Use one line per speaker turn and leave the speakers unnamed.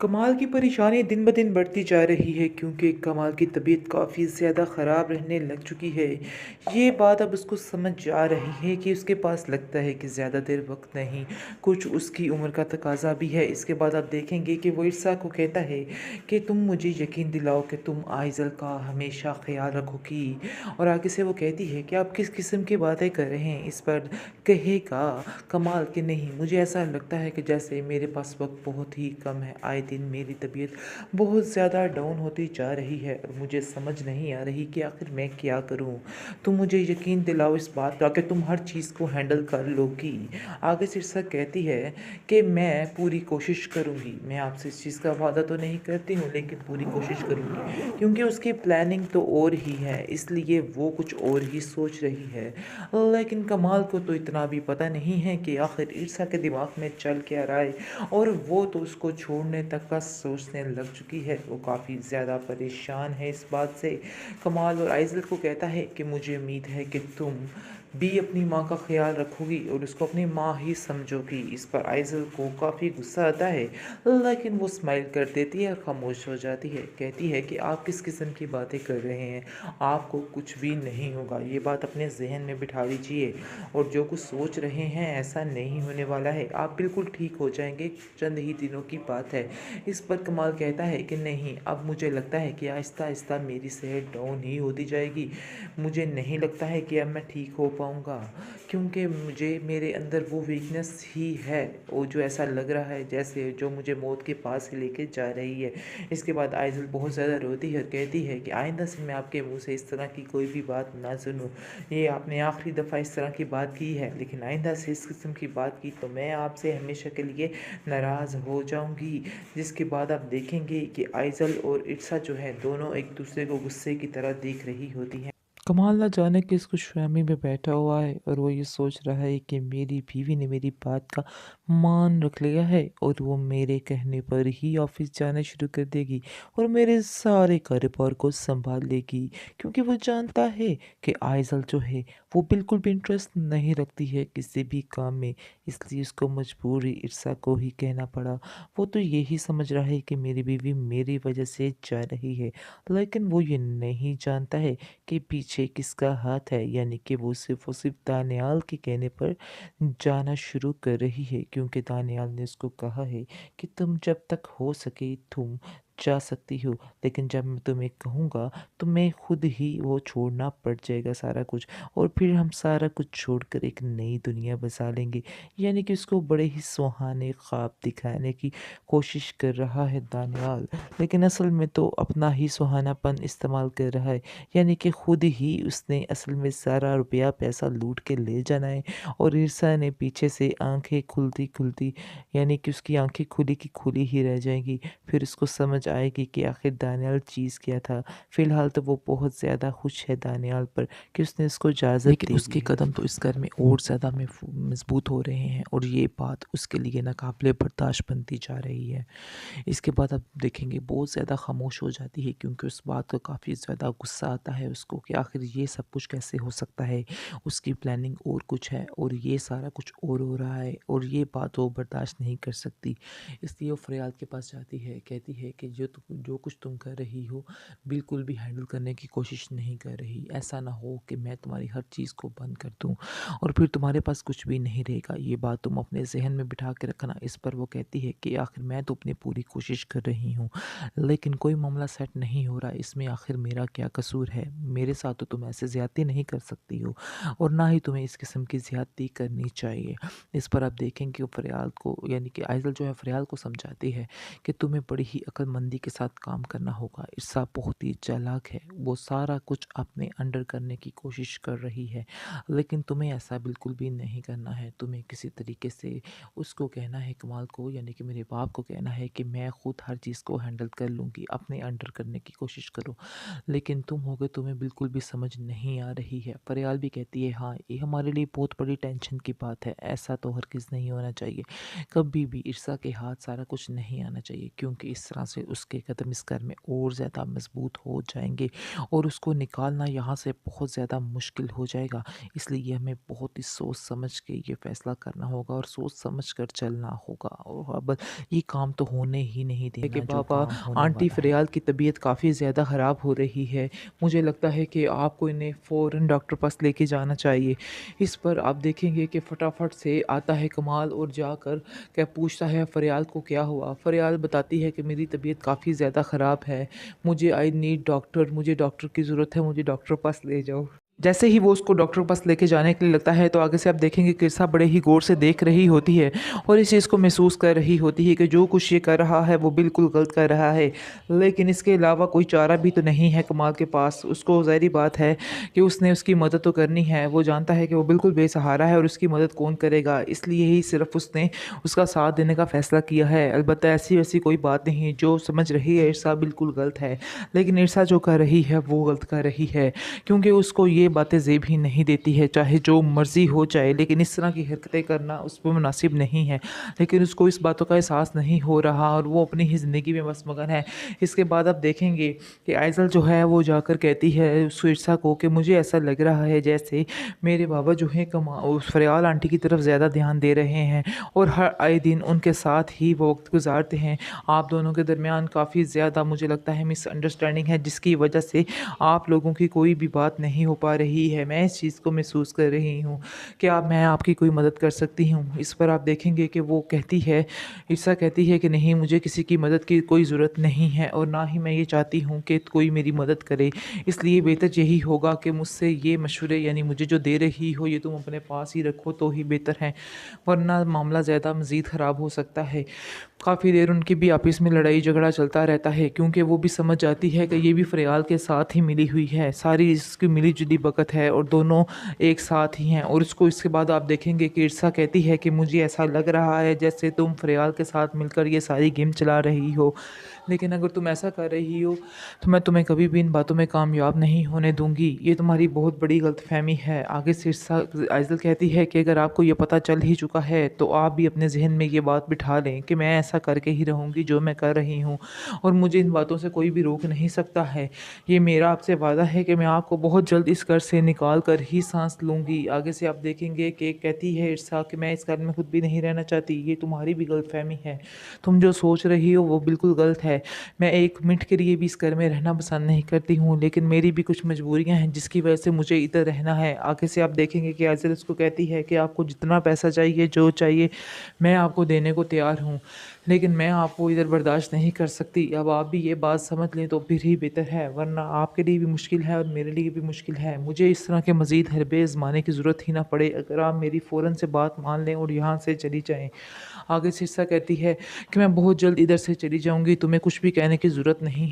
कमाल की परेशानी दिन ब दिन बढ़ती जा रही है क्योंकि कमाल की तबीयत काफ़ी ज़्यादा ख़राब रहने लग चुकी है। ये बात अब उसको समझ आ रही है कि उसके पास लगता है कि ज़्यादा देर वक्त नहीं, कुछ उसकी उम्र का तकाज़ा भी है। इसके बाद आप देखेंगे कि वो इरसा को कहता है कि तुम मुझे यकीन दिलाओ कि तुम आइज़ल का हमेशा ख़्याल रखोगी। और आगे से वो कहती है कि आप किस किस्म की बातें कर रहे हैं। इस पर कहेगा कमाल कि नहीं, मुझे ऐसा लगता है कि जैसे मेरे पास वक्त बहुत ही कम है। आए दिन मेरी तबीयत बहुत ज़्यादा डाउन होती जा रही है और मुझे समझ नहीं आ रही कि आखिर मैं क्या करूं। तुम मुझे यकीन दिलाओ इस बात का कि तुम हर चीज़ को हैंडल कर लोगी। आगे सिरसा कहती है कि मैं पूरी कोशिश करूंगी। मैं आपसे इस चीज़ का वादा तो नहीं करती हूँ लेकिन पूरी कोशिश करूंगी क्योंकि उसकी प्लानिंग तो और ही है, इसलिए वो कुछ और ही सोच रही है। लेकिन कमाल को तो इतना भी पता नहीं है कि आखिर ईर्षा के दिमाग में चल क्या रहा है और वो तो उसको छोड़ने तक का सोचने लग चुकी है। वो काफ़ी ज़्यादा परेशान है इस बात से। कमाल और आइज़ल को कहता है कि मुझे उम्मीद है कि तुम भी अपनी माँ का ख्याल रखोगी और उसको अपनी माँ ही समझोगी। इस पर आइज़ल को काफ़ी गुस्सा आता है लेकिन वो स्माइल कर देती है और खामोश हो जाती है। कहती है कि आप किस किस्म की बातें कर रहे हैं, आपको कुछ भी नहीं होगा। ये बात अपने जहन में बिठा लीजिए और जो कुछ सोच रहे हैं ऐसा नहीं होने वाला है। आप बिल्कुल ठीक हो जाएंगे, चंद ही दिनों की बात है। इस पर कमाल कहता है कि नहीं, अब मुझे लगता है कि आहिस्ता आहिस्ता मेरी सेहत डाउन ही होती जाएगी। मुझे नहीं लगता है कि अब मैं ठीक हो पाऊँगा क्योंकि मुझे मेरे अंदर वो वीकनेस ही है, वो जो ऐसा लग रहा है जैसे जो मुझे मौत के पास ही लेके जा रही है। इसके बाद आइज़ल बहुत ज़्यादा रोती है, कहती है कि आइंदा से मैं आपके मुंह से इस तरह की कोई भी बात ना सुनूं। ये आपने आखिरी दफ़ा इस तरह की बात की है, लेकिन आइंदा से इस किस्म की बात की तो मैं आपसे हमेशा के लिए नाराज़ हो जाऊंगी। जिसके बाद आप देखेंगे कि आइज़ल और इर्सा जो है दोनों एक दूसरे को गुस्से की तरह देख रही होती हैं। कमाल ना जाने किस खुशफहमी में बैठा हुआ है और वो ये सोच रहा है कि मेरी बीवी ने मेरी बात का मान रख लिया है और वो मेरे कहने पर ही ऑफिस जाना शुरू कर देगी और मेरे सारे कारोबार को संभाल लेगी क्योंकि वो जानता है कि आइज़ल जो है वो बिल्कुल भी इंटरेस्ट नहीं रखती है किसी भी काम में। इसलिए उसको मजबूरी इर्सा को ही कहना पड़ा। वो तो यही समझ रहा है कि मेरी बीवी मेरी वजह से जा रही है, लेकिन वो ये नहीं जानता है कि पीछे किसका हाथ है, यानी कि वो सिर्फ दानियाल के कहने पर जाना शुरू कर रही है क्योंकि दानियाल ने उसको कहा है कि तुम जब तक हो सके तुम जा सकती हो, लेकिन जब मैं तुम्हें कहूँगा तो मैं खुद ही वो छोड़ना पड़ जाएगा सारा कुछ और फिर हम सारा कुछ छोड़कर एक नई दुनिया बसा लेंगे। यानी कि उसको बड़े ही सुहाने ख्वाब दिखाने की कोशिश कर रहा है दानियाल, लेकिन असल में तो अपना ही सुहानापन इस्तेमाल कर रहा है। यानी कि खुद ही उसने असल में सारा रुपया पैसा लूट के ले जाना है और ईर्षा ने पीछे से आंखें खुलती खुलती, यानी कि उसकी आंखें खुली की खुली ही रह जाएंगी। फिर उसको समझ आएगी कि आखिर दानियाल चीज़ क्या था। फिलहाल तो वो बहुत ज़्यादा खुश है दानियाल पर कि उसने उसको इजाज़त लेकिन दे उसके दी है। कदम तो इस घर में और ज़्यादा मजबूत हो रहे हैं और ये बात उसके लिए नाकाबिले बर्दाश्त बनती जा रही है। इसके बाद आप देखेंगे बहुत ज़्यादा खामोश हो जाती है क्योंकि उस बात का काफ़ी ज़्यादा गुस्सा आता है उसको कि आखिर ये सब कुछ कैसे हो सकता है। उसकी प्लानिंग और कुछ है और ये सारा कुछ और हो रहा है और ये बात वो बर्दाश्त नहीं कर सकती। इसलिए वो फरियाद के पास जाती है, कहती है कि जो कुछ तुम कर रही हो बिल्कुल भी हैंडल करने की कोशिश नहीं कर रही। ऐसा ना हो कि मैं तुम्हारी हर चीज़ को बंद कर दूँ और फिर तुम्हारे पास कुछ भी नहीं रहेगा। ये बात तुम अपने ज़हन में बिठा के रखना। इस पर वो कहती है कि आखिर मैं तो अपनी पूरी कोशिश कर रही हूँ, लेकिन कोई मामला सेट नहीं हो रहा। इसमें आखिर मेरा क्या कसूर है? मेरे साथ तो तुम ऐसे ज़्यादती नहीं कर सकती हो और ना ही तुम्हें इस किस्म की ज़्यादती करनी चाहिए। इस पर आप देखेंगे वो फरियाल को, यानी कि आइज़ल जो है फरियाल को समझाती है कि तुम्हें बड़ी ही अक्लमंदी के साथ काम करना होगा। इर्सा बहुत ही चालाक है, वो सारा कुछ अपने अंडर करने की कोशिश कर रही है, लेकिन तुम्हें ऐसा बिल्कुल भी नहीं करना है। तुम्हें किसी तरीके से उसको कहना है, कमाल को यानी कि मेरे बाप को कहना है कि मैं खुद हर चीज़ को हैंडल कर लूँगी, अपने अंडर करने की कोशिश करो। लेकिन तुम होगे, तुम्हें बिल्कुल भी समझ नहीं आ रही है। फरियाल भी कहती है हाँ, ये हमारे लिए बहुत बड़ी टेंशन की बात है, ऐसा तो हरगिज़ नहीं होना चाहिए। कभी भी ईर्षा के हाथ सारा कुछ नहीं आना चाहिए क्योंकि इस तरह से اس کے قدم اس گھر میں اور زیادہ مضبوط ہو جائیں گے اور اس کو نکالنا یہاں سے بہت زیادہ مشکل ہو جائے گا۔ اس لیے ہمیں بہت ہی سوچ سمجھ کے یہ فیصلہ کرنا ہوگا اور سوچ سمجھ کر چلنا ہوگا، اور اب یہ کام تو ہونے ہی نہیں دینا کہ
جو
بابا
کام ہونے
آنٹی
والا ہے۔
فریال کی طبیعت کافی زیادہ خراب ہو رہی ہے، مجھے لگتا ہے کہ آپ کو انہیں فوراً ڈاکٹر پاس لے کے جانا چاہیے۔ اس پر آپ دیکھیں گے کہ فٹافٹ سے آتا ہے کمال اور جا کر کیا پوچھتا ہے فریال کو کیا ہوا۔ فریال بتاتی ہے کہ میری طبیعت کافی زیادہ خراب ہے، مجھے آئی نیڈ ڈاکٹر، مجھے ڈاکٹر کی ضرورت ہے، مجھے ڈاکٹر پاس لے جاؤ۔ جیسے ہی وہ اس کو ڈاکٹر کے پاس لے کے جانے کے لیے لگتا ہے تو آگے سے آپ دیکھیں گے کہ ارسا بڑے ہی غور سے دیکھ رہی ہوتی ہے اور اس چیز کو محسوس کر رہی ہوتی ہے کہ جو کچھ یہ کر رہا ہے وہ بالکل غلط کر رہا ہے، لیکن اس کے علاوہ کوئی چارہ بھی تو نہیں ہے کمال کے پاس۔ اس کو ظاہری بات ہے کہ اس نے اس کی مدد تو کرنی ہے، وہ جانتا ہے کہ وہ بالکل بے سہارا ہے اور اس کی مدد کون کرے گا، اس لیے ہی صرف اس نے اس کا ساتھ دینے کا فیصلہ کیا ہے۔ البتہ ایسی ویسی کوئی بات نہیں، جو سمجھ رہی ہے ارسا بالکل غلط ہے، لیکن ارسا جو کر رہی ہے وہ غلط کر رہی ہے، کیونکہ اس کو یہ باتیں زیب ہی نہیں دیتی ہے، چاہے جو مرضی ہو جائے، لیکن اس طرح کی حرکتیں کرنا اس پہ مناسب نہیں ہے، لیکن اس کو اس باتوں کا احساس نہیں ہو رہا اور وہ اپنی ہی زندگی میں بس مگن ہے۔ اس کے بعد آپ دیکھیں گے کہ آئزل جو ہے وہ جا کر کہتی ہے اس ارسا کو کہ مجھے ایسا لگ رہا ہے جیسے میرے بابا جو ہے فریال آنٹی کی طرف زیادہ دھیان دے رہے ہیں اور ہر آئے دن ان کے ساتھ ہی وہ وقت گزارتے ہیں۔ آپ دونوں کے درمیان کافی زیادہ مجھے لگتا ہے مس انڈرسٹینڈنگ ہے، جس کی وجہ سے آپ لوگوں کی کوئی بھی بات نہیں ہو پا رہی ہے۔ میں اس چیز کو محسوس کر رہی ہوں کہ میں آپ کی کوئی مدد کر سکتی ہوں۔ اس پر آپ دیکھیں گے کہ وہ کہتی ہے، ارسا کہتی ہے کہ نہیں، مجھے کسی کی مدد کی کوئی ضرورت نہیں ہے اور نہ ہی میں یہ چاہتی ہوں کہ کوئی میری مدد کرے، اس لیے بہتر یہی ہوگا کہ مجھ سے یہ مشورے یعنی مجھے جو دے رہی ہو یہ تم اپنے پاس ہی رکھو تو ہی بہتر ہے، ورنہ معاملہ زیادہ مزید خراب ہو سکتا ہے۔ کافی دیر ان کی بھی آپس میں لڑائی جھگڑا چلتا رہتا ہے، کیونکہ وہ بھی سمجھ جاتی ہے کہ یہ بھی فریال کے ساتھ ہی ملی ہوئی ہے، ساری اس کی ملی جلی بقت ہے اور دونوں ایک ساتھ ہی ہیں۔ اور اس کے بعد آپ دیکھیں گے کہ ارسا کہتی ہے کہ مجھے ایسا لگ رہا ہے جیسے تم فریال کے ساتھ مل کر یہ ساری گیم چلا رہی ہو، لیکن اگر تم ایسا کر رہی ہو تو میں تمہیں کبھی بھی ان باتوں میں کامیاب نہیں ہونے دوں گی، یہ تمہاری بہت بڑی غلط فہمی ہے۔ آگے سے آئزل کہتی ہے کہ اگر آپ کو یہ پتہ چل ہی چکا ہے تو آپ بھی اپنے ذہن میں یہ بات بٹھا لیں کہ میں ایسا کر کے ہی رہوں گی جو میں کر رہی ہوں اور مجھے ان باتوں سے کوئی بھی روک نہیں سکتا ہے۔ یہ میرا آپ سے وعدہ ہے کہ میں آپ کو بہت جلد اس گھر سے نکال کر ہی سانس لوں گی۔ آگے سے آپ دیکھیں گے کہ کہتی ہے ارسا کہ میں اس گھر میں خود بھی نہیں رہنا چاہتی، یہ تمہاری بھی غلط فہمی ہے، تم جو سوچ رہی ہو وہ بالکل غلط ہے۔ میں ایک منٹ کے لیے بھی اس گھر میں رہنا پسند نہیں کرتی ہوں، لیکن میری بھی کچھ مجبوریاں ہیں جس کی وجہ سے مجھے ادھر رہنا ہے۔ آگے سے آپ دیکھیں گے کہ آئزل اس کو کہتی ہے کہ آپ کو جتنا پیسہ چاہیے، جو چاہیے، میں آپ کو دینے کو تیار ہوں، لیکن میں آپ کو ادھر برداشت نہیں کر سکتی۔ اب آپ بھی یہ بات سمجھ لیں تو پھر ہی بہتر ہے، ورنہ آپ کے لیے بھی مشکل ہے اور میرے لیے بھی مشکل ہے۔ مجھے اس طرح کے مزید حربے آزمانے کی ضرورت ہی نہ پڑے اگر آپ میری فوراً سے بات مان لیں اور یہاں سے چلی جائیں۔ آگے سے ارسا کہتی ہے کہ میں بہت جلد ادھر سے چلی جاؤں گی، تمہیں کچھ بھی کہنے کی ضرورت نہیں ہے۔